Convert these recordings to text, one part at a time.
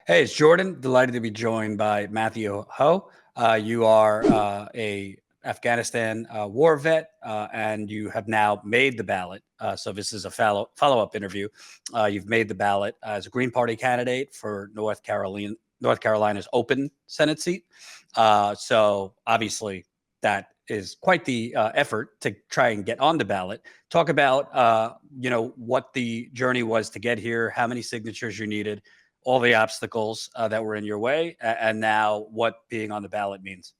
Hey, it's Jordan. Delighted to be joined by Mathew Hoh. You are a Afghanistan war vet, and you have now made the ballot. So this is a follow-up interview. You've made the ballot as a Green Party candidate for North Carolina's open Senate seat. So obviously that is quite the effort to try and get on the ballot. Talk about what the journey was to get here, how many signatures you needed, all the obstacles that were in your way, and now what being on the ballot means.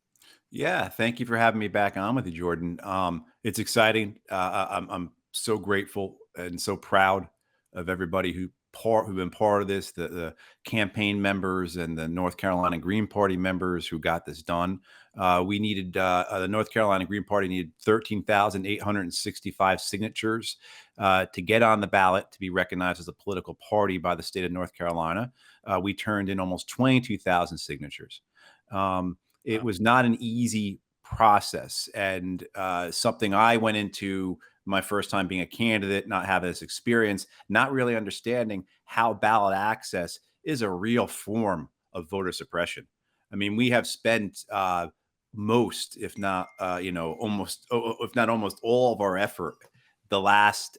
Yeah, thank you for having me back on with you, Jordan. It's exciting. I'm so grateful and so proud of everybody who've been part of this, the campaign members and the North Carolina Green Party members who got this done. We needed the North Carolina Green Party needed 13,865 signatures to get on the ballot to be recognized as a political party by the state of North Carolina. We turned in almost 22,000 signatures. It Wow. was not an easy process, and something I went into my first time being a candidate, not having this experience, not really understanding how ballot access is a real form of voter suppression. I mean, we have spent most, if not, if not almost all of our effort the last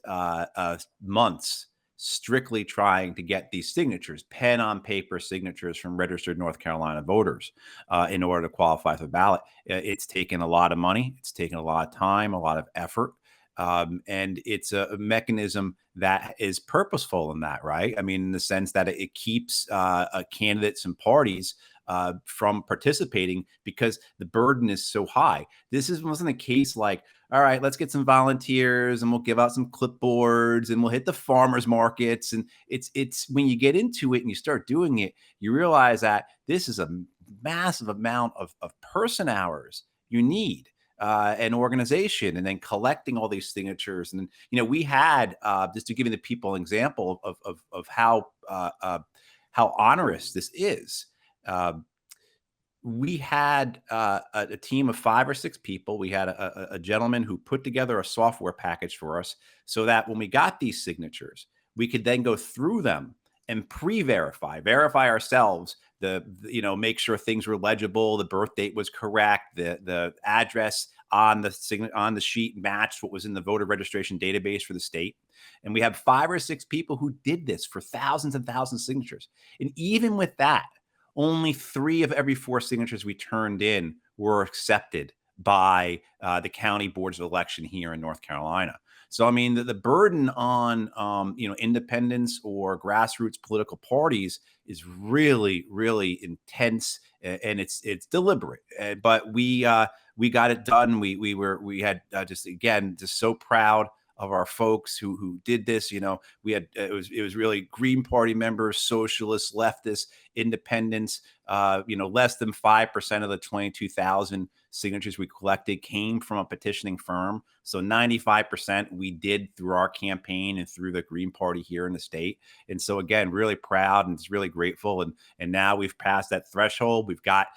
months strictly trying to get these signatures, pen on paper signatures from registered North Carolina voters in order to qualify for the ballot. It's taken a lot of money. It's taken a lot of time, a lot of effort. And it's a mechanism that is purposeful in that, right? I mean, in the sense that it keeps candidates and parties from participating because the burden is so high. Wasn't a case like, all right, let's get some volunteers and we'll give out some clipboards and we'll hit the farmers markets. And it's when you get into it and you start doing it, you realize that this is a massive amount of person hours you need. An organization, and then collecting all these signatures. And we had just to give the people an example of how onerous this is. Uh, we had a team of 5 or 6 people. We had a gentleman who put together a software package for us so that when we got these signatures, we could then go through them and verify ourselves, make sure things were legible, the birth date was correct, the address on the sheet matched what was in the voter registration database for the state. And we have 5 or 6 people who did this for thousands and thousands of signatures. And even with that, only 3 of every 4 signatures we turned in were accepted by the county boards of election here in North Carolina. So, I mean, the burden on, independents or grassroots political parties is really, really intense, and it's deliberate. But we got it done. We had just so proud of our folks who did this. We had it was really Green Party members, socialists, leftists, independents. Less than 5% of the 22,000 signatures we collected came from a petitioning firm. So 95% we did through our campaign and through the Green Party here in the state. And so again, really proud and just really grateful. And now we've passed that threshold. We've got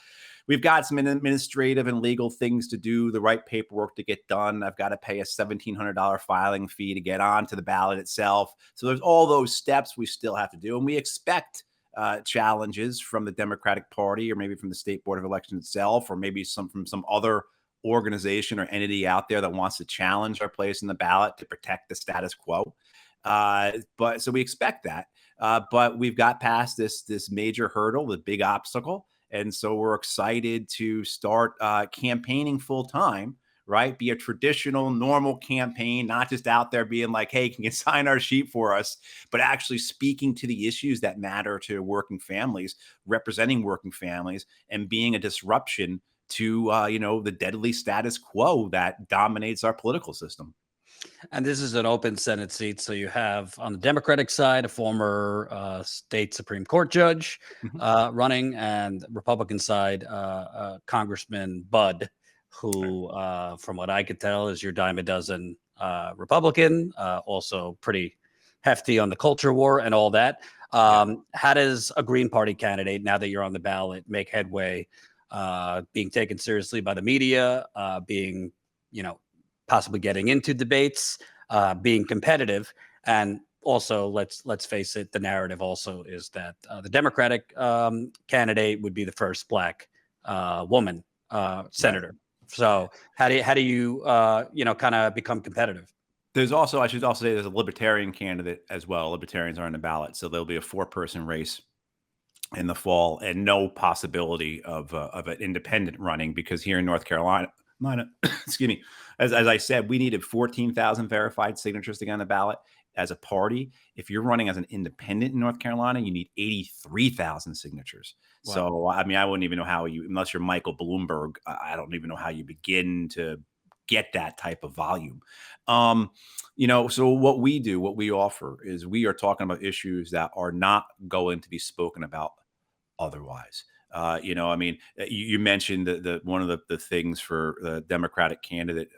some administrative and legal things to do, the right paperwork to get done. I've got to pay a $1,700 filing fee to get onto the ballot itself. So there's all those steps we still have to do. And we expect challenges from the Democratic Party, or maybe from the State Board of Elections itself, or maybe from some other organization or entity out there that wants to challenge our place in the ballot to protect the status quo. But so we expect that. But we've got past this major hurdle, the big obstacle. And so we're excited to start campaigning full time, right? Be a traditional, normal campaign, not just out there being like, hey, can you sign our sheet for us? But actually speaking to the issues that matter to working families, representing working families, and being a disruption to, the deadly status quo that dominates our political system. And this is an open Senate seat. So you have on the Democratic side a former state Supreme Court judge Mhm. running, and Republican side Congressman Budd, Right. who, from what I could tell, is your dime a dozen Republican, also pretty hefty on the culture war and all that. Yeah. How does a Green Party candidate, now that you're on the ballot, make headway, being taken seriously by the media, being, possibly getting into debates, being competitive? And also, let's face it, the narrative also is that the Democratic candidate would be the first Black woman Right. senator. So how do you kind of become competitive? There's also, I should also say, there's a libertarian candidate as well. Libertarians are on the ballot, so there'll be a 4-person race in the fall, and no possibility of an independent running, because here in North Carolina, excuse me, as I said, we needed 14,000 verified signatures to get on the ballot as a party. If you're running as an independent in North Carolina, you need 83,000 signatures. Wow. So, I mean, I wouldn't even know how you, unless you're Michael Bloomberg, I don't even know how you begin to get that type of volume. So what we do, what we offer, is we are talking about issues that are not going to be spoken about otherwise. I mean, you mentioned the one of the things for the Democratic candidate,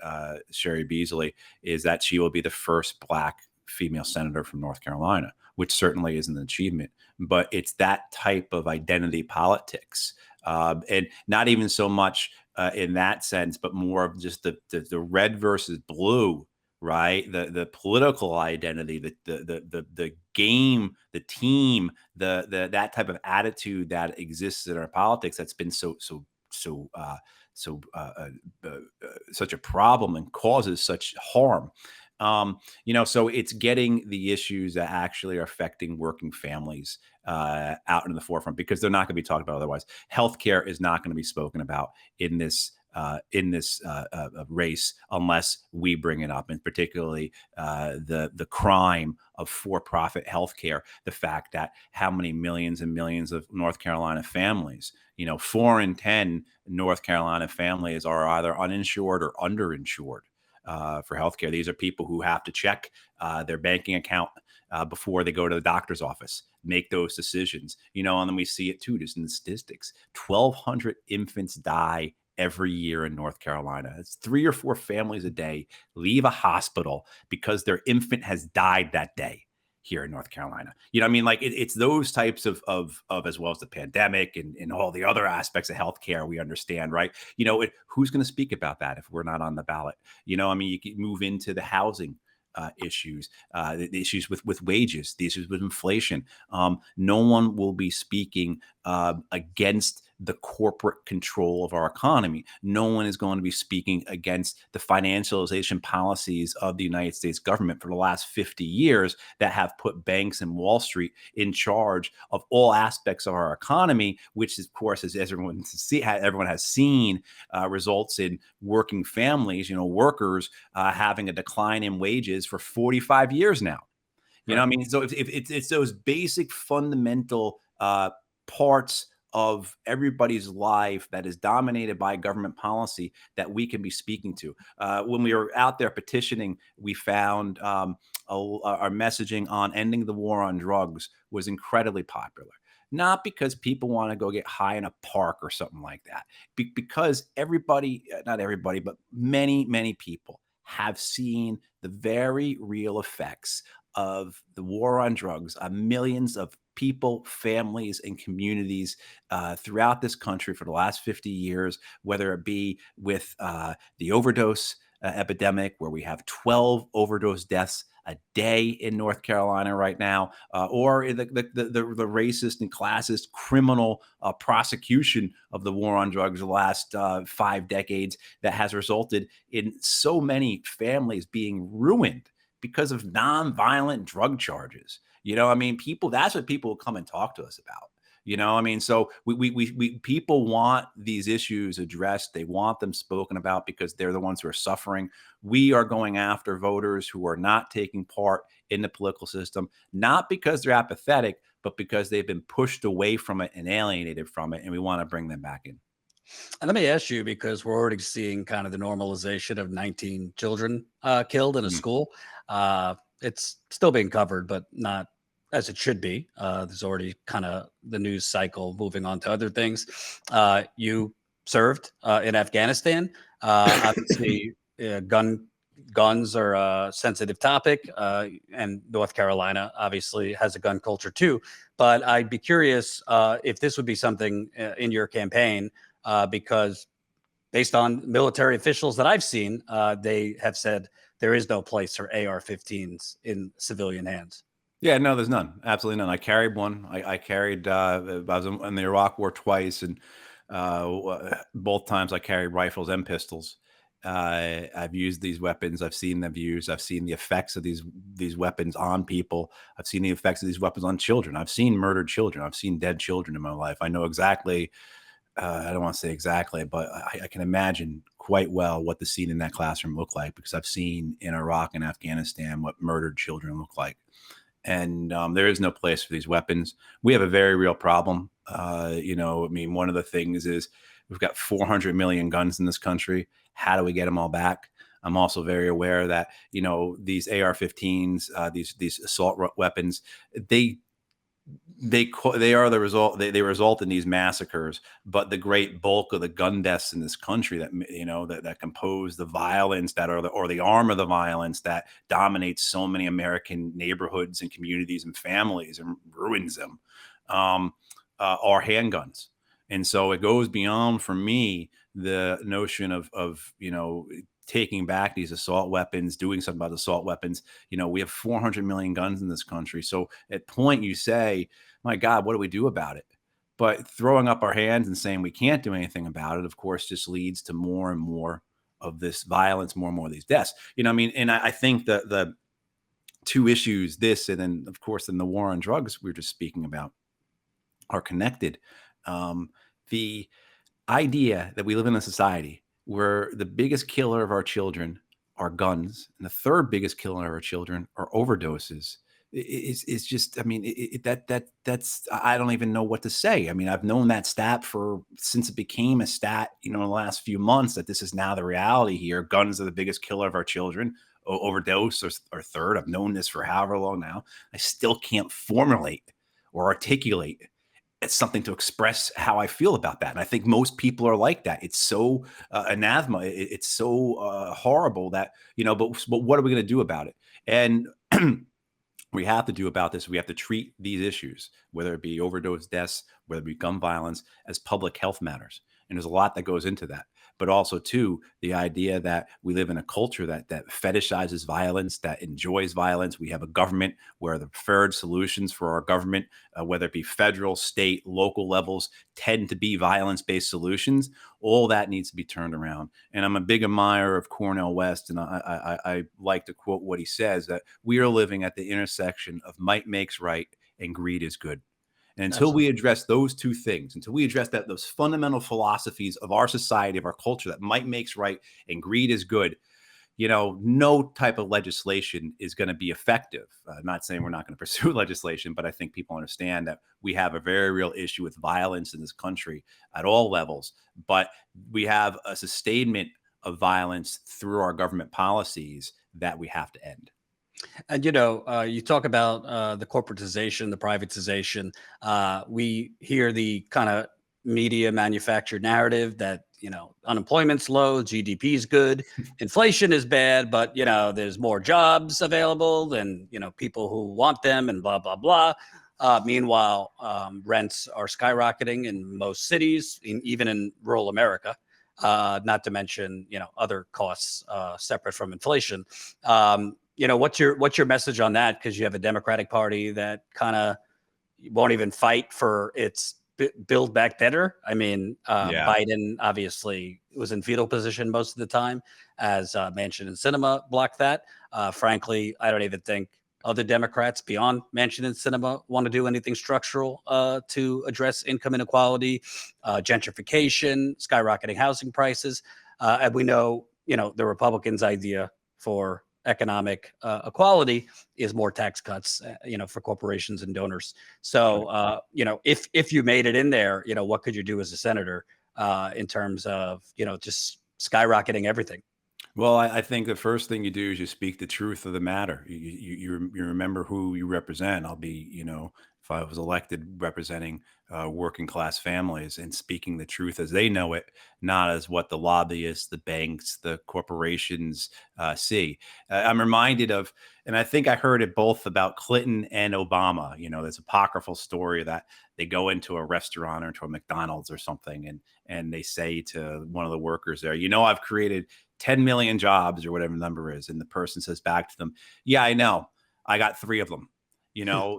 Sherry Beasley, is that she will be the first Black female senator from North Carolina, which certainly is an achievement. But it's that type of identity politics, and not even so much in that sense, but more of just the red versus blue. Right, the political identity, the game, the team, the that type of attitude that exists in our politics, that's been such a problem and causes such harm. So it's getting the issues that actually are affecting working families out in the forefront, because they're not going to be talked about otherwise. Healthcare is not going to be spoken about in this race unless we bring it up, and particularly the crime of for-profit healthcare. The fact that how many millions and millions of North Carolina families, 4 in 10 North Carolina families are either uninsured or underinsured for healthcare. These are people who have to check their banking account before they go to the doctor's office, make those decisions. And then we see it too, just in the statistics. 1,200 infants die every year in North Carolina. It's 3 or 4 families a day leave a hospital because their infant has died that day here in North Carolina. I mean, like it's those types of as well as the pandemic and all the other aspects of healthcare we understand, right? Who's going to speak about that if we're not on the ballot? I mean, you can move into the housing issues, the issues with wages, the issues with inflation. No one will be speaking against the corporate control of our economy. No one is going to be speaking against the financialization policies of the United States government for the last 50 years that have put banks and Wall Street in charge of all aspects of our economy, which, of course, as everyone has seen, results in working families, workers having a decline in wages for 45 years now. Right. I mean, so if it's those basic fundamental parts of everybody's life that is dominated by government policy that we can be speaking to. When we were out there petitioning, we found our messaging on ending the war on drugs was incredibly popular. Not because people want to go get high in a park or something like that, because not everybody, but many, many people have seen the very real effects of the war on drugs on millions of people, families, and communities throughout this country for the last 50 years, whether it be with the overdose epidemic, where we have 12 overdose deaths a day in North Carolina right now, or the racist and classist criminal prosecution of the war on drugs the last 5 decades that has resulted in so many families being ruined because of nonviolent drug charges. I mean, that's what people will come and talk to us about. I mean, so we people want these issues addressed. They want them spoken about because they're the ones who are suffering. We are going after voters who are not taking part in the political system, not because they're apathetic, but because they've been pushed away from it and alienated from it. And we want to bring them back in. And let me ask you, because we're already seeing kind of the normalization of 19 children killed in a school. It's still being covered, but not as it should be. There's already kind of the news cycle moving on to other things. You served in Afghanistan. Obviously, guns are a sensitive topic, and North Carolina obviously has a gun culture too. But I'd be curious if this would be something in your campaign, because based on military officials that I've seen, they have said there is no place for AR-15s in civilian hands. Yeah, no, there's none. Absolutely none. I carried one. I carried. I was in the Iraq War twice, and both times I carried rifles and pistols. I've used these weapons. I've seen them used. I've seen the effects of these weapons on people. I've seen the effects of these weapons on children. I've seen murdered children. I've seen dead children in my life. I know exactly. I don't want to say exactly, but I can imagine quite well what the scene in that classroom looked like, because I've seen in Iraq and Afghanistan what murdered children look like. And there is no place for these weapons. We have a very real problem. I mean, one of the things is we've got 400 million guns in this country. How do we get them all back? I'm also very aware that these AR-15s, these assault weapons, they they are the result. They result in these massacres, but the great bulk of the gun deaths in this country that compose the violence that are the arm of the violence that dominates so many American neighborhoods and communities and families and ruins them, are handguns. And so it goes beyond, for me, the notion of taking back these assault weapons, doing something about assault weapons. We have 400 million guns in this country. So at point you say, my God, what do we do about it? But throwing up our hands and saying we can't do anything about it, of course, just leads to more and more of this violence, more and more of these deaths. I mean, and I think the two issues, this and then, of course, then the war on drugs we were just speaking about, are connected. The idea that we live in a society where the biggest killer of our children are guns, and the third biggest killer of our children are overdoses is just, I mean, that's, I don't even know what to say. I mean, I've known that stat since it became a stat, in the last few months, that this is now the reality here. Guns are the biggest killer of our children. Overdose or third. I've known this for however long now. I still can't formulate or articulate it's something to express how I feel about that. And I think most people are like that. It's so anathema. It's so horrible that, but what are we going to do about it? And we have to do about this. We have to treat these issues, whether it be overdose deaths, whether it be gun violence, as public health matters. And there's a lot that goes into that. But also, too, the idea that we live in a culture that fetishizes violence, that enjoys violence. We have a government where the preferred solutions for our government, whether it be federal, state, local levels, tend to be violence-based solutions. All that needs to be turned around. And I'm a big admirer of Cornel West, and I like to quote what he says, that we are living at the intersection of might makes right and greed is good. And until we Absolutely. address those two things, until we address those fundamental philosophies of our society, of our culture, that might makes right and greed is good, no type of legislation is going to be effective. Not saying we're not going to pursue legislation, but I think people understand that we have a very real issue with violence in this country at all levels. But we have a sustainment of violence through our government policies that we have to end. And you talk about the corporatization, the privatization. We hear the kind of media manufactured narrative that unemployment's low, GDP is good, inflation is bad, but there's more jobs available than people who want them, and blah blah blah. Meanwhile, rents are skyrocketing in most cities, even in rural America. Not to mention other costs separate from inflation. What's your message on that? Because you have a Democratic Party that kind of won't even fight for its build back better. I mean, Yeah. Biden obviously was in fetal position most of the time, as Manchin and Sinema blocked that. Frankly, I don't even think other Democrats beyond Manchin and Sinema want to do anything structural to address income inequality, gentrification, skyrocketing housing prices. And we know, the Republicans' idea for economic equality is more tax cuts, for corporations and donors. So, if you made it in there, what could you do as a senator in terms of, just skyrocketing everything? Well, I think the first thing you do is you speak the truth of the matter. You remember who you represent. I'll be, if I was elected representing working class families and speaking the truth as they know it, not as what the lobbyists, the banks, the corporations see. I'm reminded of, and I think I heard it both about Clinton and Obama. There's apocryphal story that they go into a restaurant or into a McDonald's or something, and they say to one of the workers there, I've created 10 million jobs or whatever the number is. And the person says back to them, yeah, I know. I got 3 of them.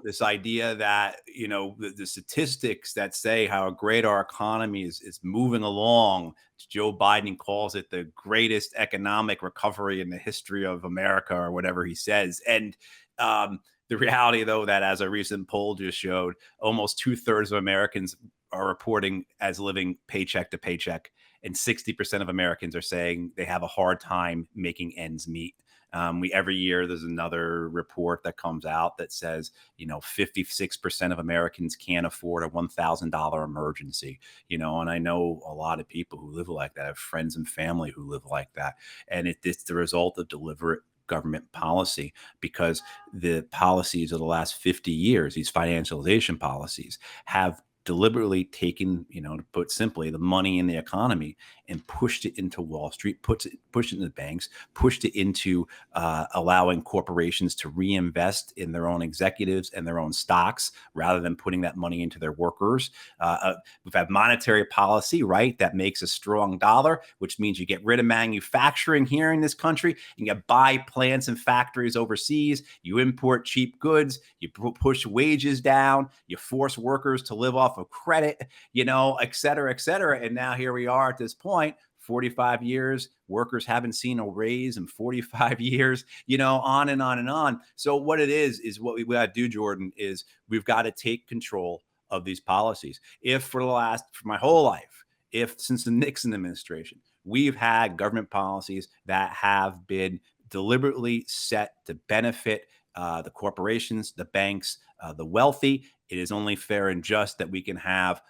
This idea that, the statistics that say how great our economy is moving along. Joe Biden calls it the greatest economic recovery in the history of America, or whatever he says. And the reality, though, that as a recent poll just showed, almost 2/3 of Americans are reporting as living paycheck to paycheck, and 60% of Americans are saying they have a hard time making ends meet. Every year there's another report that comes out that says, 56% of Americans can't afford a $1,000 emergency, and I know a lot of people who live like that. I have friends and family who live like that. And it's the result of deliberate government policy, because the policies of the last 50 years, these financialization policies, have deliberately taken, to put simply, the money in the economy and pushed it into Wall Street, pushed it into the banks, pushed it into allowing corporations to reinvest in their own executives and their own stocks, rather than putting that money into their workers. We've had monetary policy, right, that makes a strong dollar, which means you get rid of manufacturing here in this country, and you buy plants and factories overseas. You import cheap goods. You push wages down. You force workers to live off of credit, et cetera, et cetera. And now here we are at this point, 45 years, workers haven't seen a raise in 45 years, on and on and on. So what it is what we got to do, Jordan, is we've got to take control of these policies. If for my whole life, since the Nixon administration, we've had government policies that have been deliberately set to benefit the corporations, the banks, the wealthy, it is only fair and just that we can have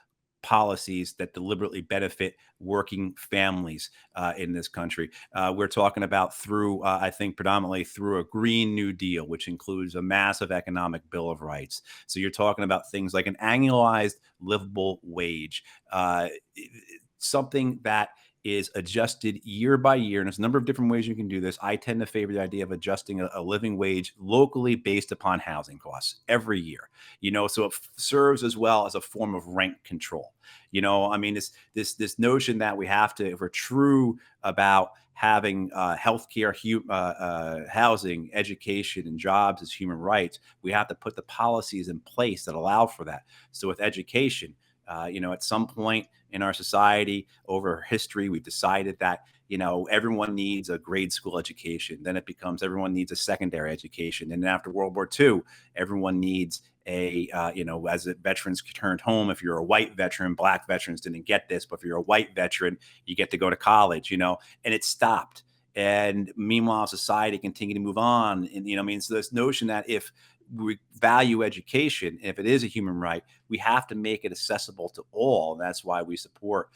policies that deliberately benefit working families in this country. We're talking about through, I think, predominantly through a Green New Deal, which includes a massive economic Bill of Rights. So you're talking about things like an annualized livable wage, something that is adjusted year by year. And there's a number of different ways you can do this. I tend to favor the idea of adjusting a living wage locally based upon housing costs every year, so it serves as well as a form of rent control. This notion that we have to, if we're true about having healthcare, housing, education, and jobs as human rights, we have to put the policies in place that allow for that. So with education, at some point in our society over history, we've decided that, everyone needs a grade school education. Then it becomes everyone needs a secondary education. And then after World War II, everyone needs as veterans returned home, if you're a white veteran, black veterans didn't get this, but if you're a white veteran, you get to go to college, and it stopped. And meanwhile, society continued to move on. And, so this notion that if we value education, if it is a human right, we have to make it accessible to all. And that's why we support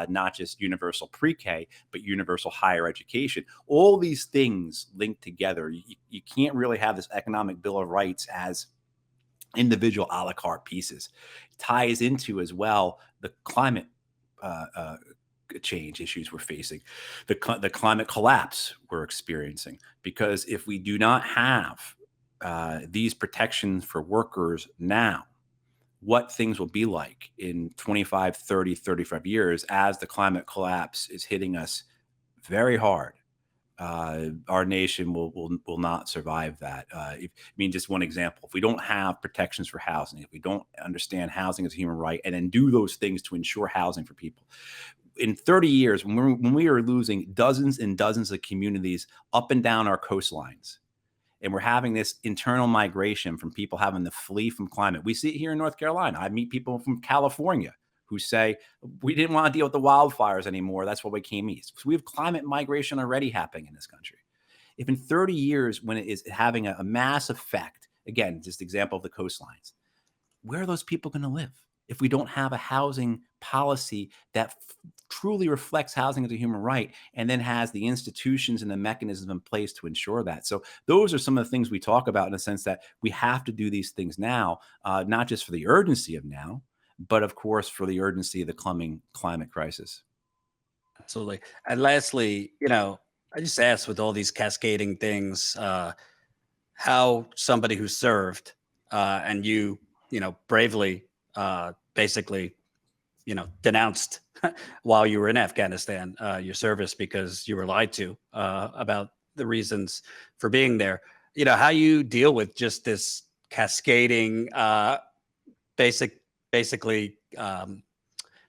not just universal pre-K, but universal higher education. All these things linked together. You can't really have this economic Bill of Rights as individual a la carte pieces. It ties into as well the climate change issues we're facing, the climate collapse we're experiencing. Because if we do not have these protections for workers now, what things will be like in 25, 30, 35 years as the climate collapse is hitting us very hard. Our nation will not survive that. Just one example, if we don't have protections for housing, if we don't understand housing as a human right, and then do those things to ensure housing for people, in 30 years, when we are losing dozens and dozens of communities up and down our coastlines, and we're having this internal migration from people having to flee from climate. We see it here in North Carolina. I meet people from California who say, we didn't want to deal with the wildfires anymore. That's why we came east. So we have climate migration already happening in this country. If in 30 years, when it is having a mass effect, again, just example of the coastlines, where are those people going to live if we don't have a housing policy that truly reflects housing as a human right, and then has the institutions and the mechanisms in place to ensure that? So those are some of the things we talk about, in the sense that we have to do these things now, not just for the urgency of now, but of course for the urgency of the coming climate crisis. Absolutely. And lastly, I just asked, with all these cascading things, how somebody who served and bravely basically denounced while you were in Afghanistan your service because you were lied to about the reasons for being there, how you deal with just this cascading basically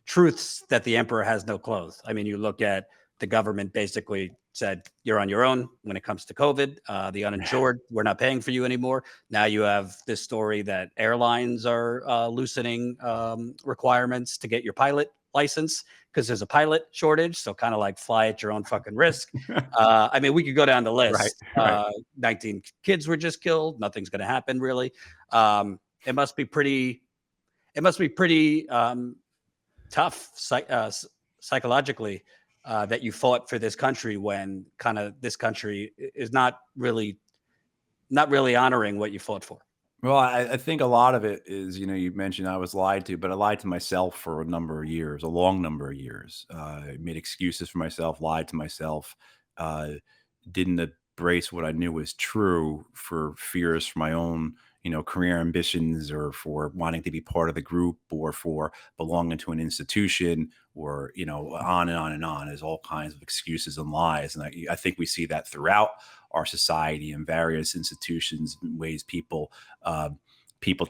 truths that the emperor has no clothes. I mean, you look at the government basically said you're on your own when it comes to COVID. The uninsured, we're not paying for you anymore. Now you have this story that airlines are loosening requirements to get your pilot license because there's a pilot shortage. So kind of like fly at your own fucking risk. I mean, we could go down the list. Right. 19 kids were just killed. Nothing's going to happen really. It must be pretty tough psychologically that you fought for this country when kind of this country is not really honoring what you fought for. Well, I think a lot of it is, you mentioned I was lied to, but I lied to myself for a number of years, a long number of years. I made excuses for myself, lied to myself, didn't embrace what I knew was true for fears for my own, career ambitions, or for wanting to be part of the group, or for belonging to an institution, or, on and on and on. There's all kinds of excuses and lies. And I think we see that throughout our society in various institutions, in ways people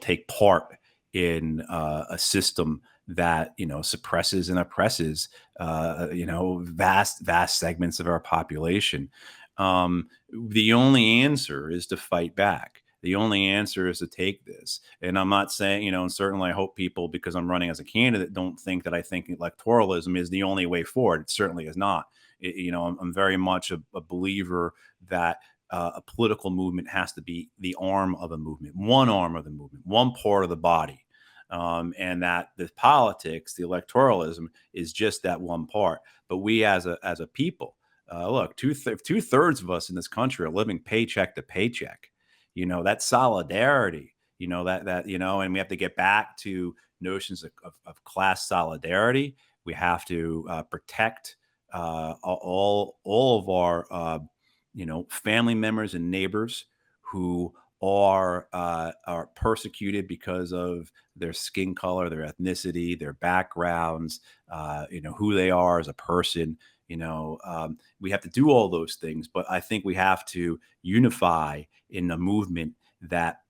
take part in a system that suppresses and oppresses vast segments of our population. The only answer is to fight back. The only answer is to take this. And I'm not saying, and certainly I hope people, because I'm running as a candidate, don't think that I think electoralism is the only way forward. It certainly is not. I'm very much a believer that a political movement has to be the arm of a movement, one arm of the movement, one part of the body. And that the politics, the electoralism, is just that one part. But we as a people, look, two-thirds of us in this country are living paycheck to paycheck. That solidarity, and we have to get back to notions of class solidarity. We have to protect all of our family members and neighbors who are persecuted because of their skin color, their ethnicity, their backgrounds, who they are as a person. We have to do all those things, but I think we have to unify in a movement that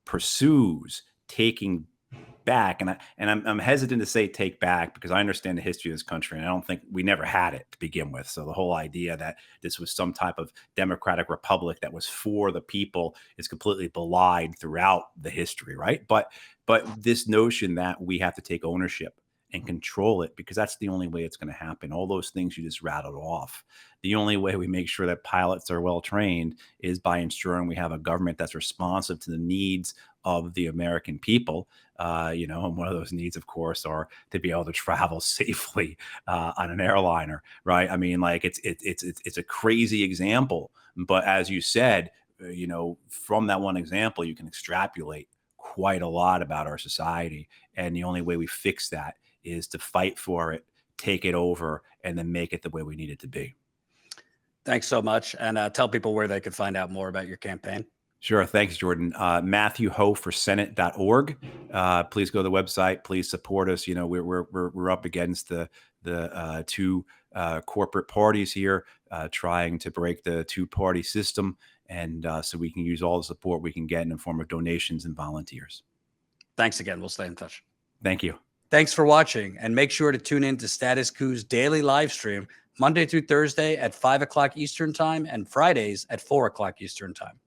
pursues taking back. And I'm hesitant to say take back, because I understand the history of this country, and I don't think we never had it to begin with. So the whole idea that this was some type of democratic republic that was for the people is completely belied throughout the history, right? But this notion that we have to take ownership and control it, because that's the only way it's going to happen. All those things you just rattled off. The only way we make sure that pilots are well trained is by ensuring we have a government that's responsive to the needs of the American people. And one of those needs, of course, are to be able to travel safely on an airliner, right? I mean, like it's a crazy example, but as you said, from that one example, you can extrapolate quite a lot about our society, and the only way we fix that is to fight for it, take it over, and then make it the way we need it to be. Thanks so much. And tell people where they could find out more about your campaign. Sure. Thanks, Jordan. Mathew Hoh for Senate.org. Please go to the website. Please support us. We're up against the two corporate parties here, trying to break the two-party system. And so we can use all the support we can get in the form of donations and volunteers. Thanks again. We'll stay in touch. Thank you. Thanks for watching, and make sure to tune in to Status Coup's daily live stream Monday through Thursday at 5 o'clock Eastern Time and Fridays at 4 o'clock Eastern Time.